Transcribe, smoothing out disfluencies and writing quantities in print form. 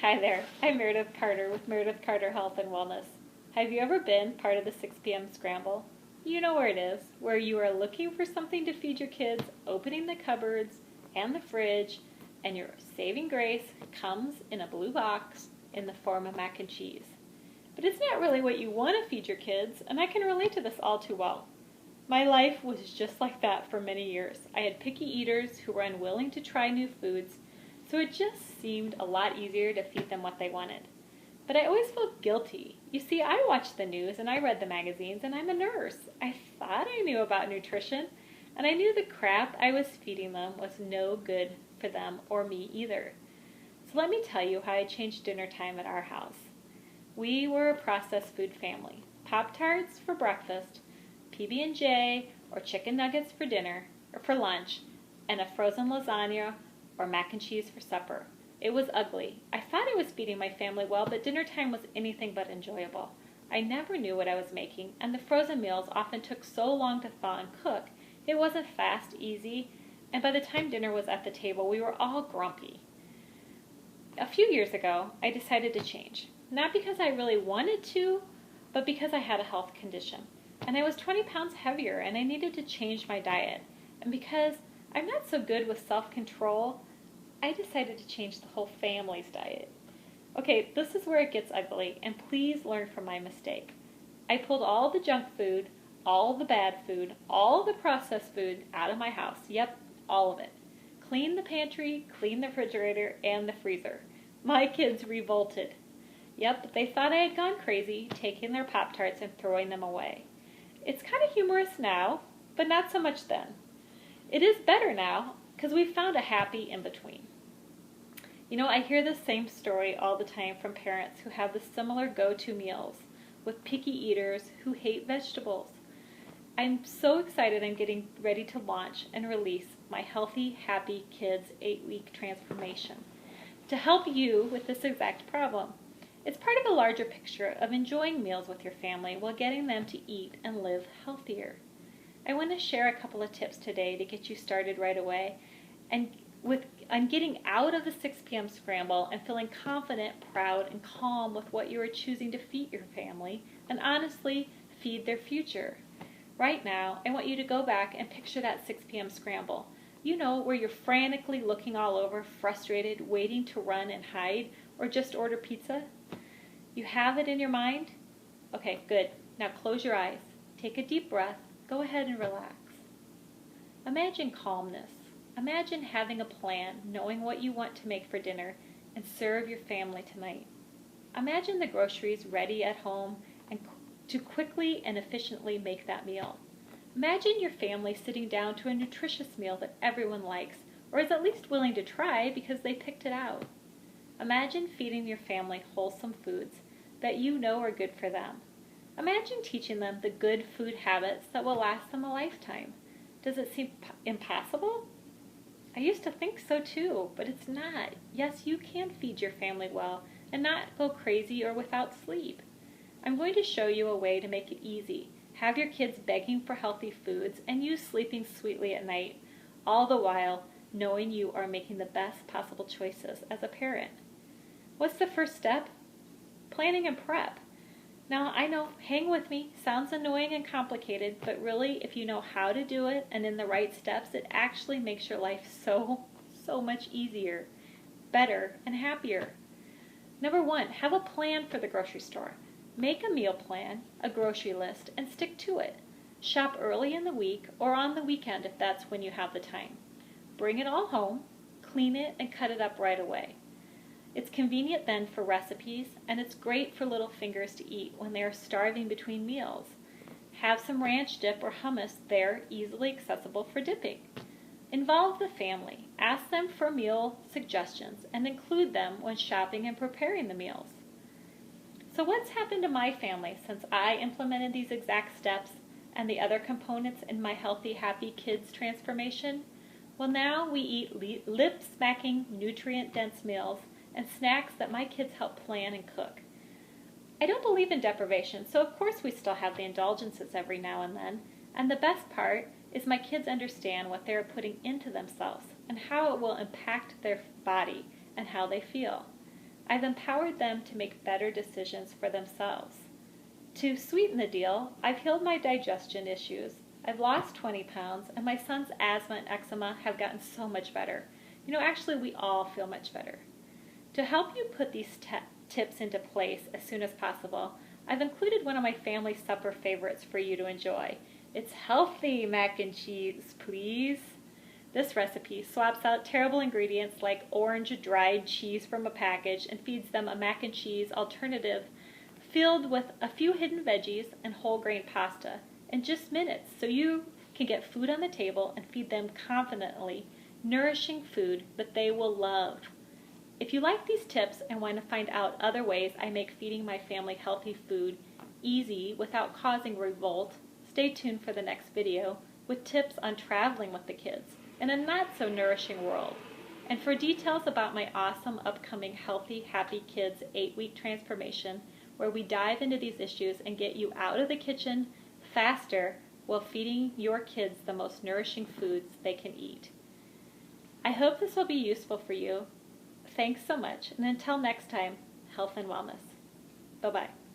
Hi there, I'm Meredith Carter with Meredith Carter Health and Wellness. Have you ever been part of the 6 p.m. Scramble? You know where it is, where you are looking for something to feed your kids, opening the cupboards and the fridge, and your saving grace comes in a blue box in the form of mac and cheese. But it's not really what you want to feed your kids, and I can relate to this all too well. My life was just like that for many years. I had picky eaters who were unwilling to try new foods, so it just seemed a lot easier to feed them what they wanted. But I always felt guilty. You see, I watched the news and I read the magazines, and I'm a nurse. I thought I knew about nutrition, and I knew the crap I was feeding them was no good for them or me either. So let me tell you how I changed dinner time at our house. We were a processed food family. Pop-Tarts for breakfast, PB&J or chicken nuggets for dinner or for lunch, and a frozen lasagna or mac and cheese for supper. It was ugly. I thought I was feeding my family well, but dinner time was anything but enjoyable. I never knew what I was making, and the frozen meals often took so long to thaw and cook. It wasn't fast, easy, and by the time dinner was at the table, we were all grumpy. A few years ago, I decided to change. Not because I really wanted to, but because I had a health condition. And I was 20 pounds heavier, and I needed to change my diet. And because I'm not so good with self-control, I decided to change the whole family's diet. Okay, this is where it gets ugly, and please learn from my mistake. I pulled all the junk food, all the bad food, all the processed food out of my house. Yep, all of it. Cleaned the pantry, cleaned the refrigerator, and the freezer. My kids revolted. Yep, they thought I had gone crazy, taking their Pop-Tarts and throwing them away. It's kind of humorous now, but not so much then. It is better now, because we've found a happy in-between. You know, I hear the same story all the time from parents who have the similar go-to meals with picky eaters who hate vegetables. I'm so excited I'm getting ready to launch and release my Healthy, Happy Kids 8-week transformation to help you with this exact problem. It's part of a larger picture of enjoying meals with your family while getting them to eat and live healthier. I want to share a couple of tips today to get you started right away and on getting out of the 6 p.m. scramble and feeling confident, proud, and calm with what you are choosing to feed your family and honestly feed their future. Right now, I want you to go back and picture that 6 p.m. scramble. You know, where you're frantically looking all over, frustrated, waiting to run and hide, or just order pizza. You have it in your mind? Okay, good. Now close your eyes. Take a deep breath. Go ahead and relax. Imagine calmness. Imagine having a plan, knowing what you want to make for dinner and serve your family tonight. Imagine the groceries ready at home and to quickly and efficiently make that meal. Imagine your family sitting down to a nutritious meal that everyone likes or is at least willing to try because they picked it out. Imagine feeding your family wholesome foods that you know are good for them. Imagine teaching them the good food habits that will last them a lifetime. Does it seem impossible? I used to think so too, but it's not. Yes, you can feed your family well and not go crazy or without sleep. I'm going to show you a way to make it easy. Have your kids begging for healthy foods and you sleeping sweetly at night, all the while knowing you are making the best possible choices as a parent. What's the first step? Planning and prep. Now, I know, hang with me, sounds annoying and complicated, but really, if you know how to do it and in the right steps, it actually makes your life so much easier, better, and happier. Number 1, have a plan for the grocery store. Make a meal plan, a grocery list, and stick to it. Shop early in the week or on the weekend if that's when you have the time. Bring it all home, clean it, and cut it up right away. It's convenient then for recipes, and it's great for little fingers to eat when they are starving between meals. Have some ranch dip or hummus there, easily accessible for dipping. Involve the family. Ask them for meal suggestions and include them when shopping and preparing the meals. So what's happened to my family since I implemented these exact steps and the other components in my Healthy, Happy Kids transformation? Well, now we eat lip-smacking, nutrient-dense meals and snacks that my kids help plan and cook. I don't believe in deprivation, so of course we still have the indulgences every now and then, and the best part is my kids understand what they're putting into themselves and how it will impact their body and how they feel. I've empowered them to make better decisions for themselves. To sweeten the deal, I've healed my digestion issues. I've lost 20 pounds, and my son's asthma and eczema have gotten so much better. Actually, we all feel much better. To help you put these tips into place as soon as possible, I've included one of my family supper favorites for you to enjoy. It's healthy mac and cheese, please. This recipe swaps out terrible ingredients like orange dried cheese from a package and feeds them a mac and cheese alternative filled with a few hidden veggies and whole grain pasta in just minutes, so you can get food on the table and feed them confidently nourishing food that they will love. If you like these tips and want to find out other ways I make feeding my family healthy food easy without causing revolt, stay tuned for the next video with tips on traveling with the kids in a not-so-nourishing world. And for details about my awesome upcoming Healthy Happy Kids 8-week transformation, where we dive into these issues and get you out of the kitchen faster while feeding your kids the most nourishing foods they can eat. I hope this will be useful for you. Thanks so much, and until next time, health and wellness. Bye-bye.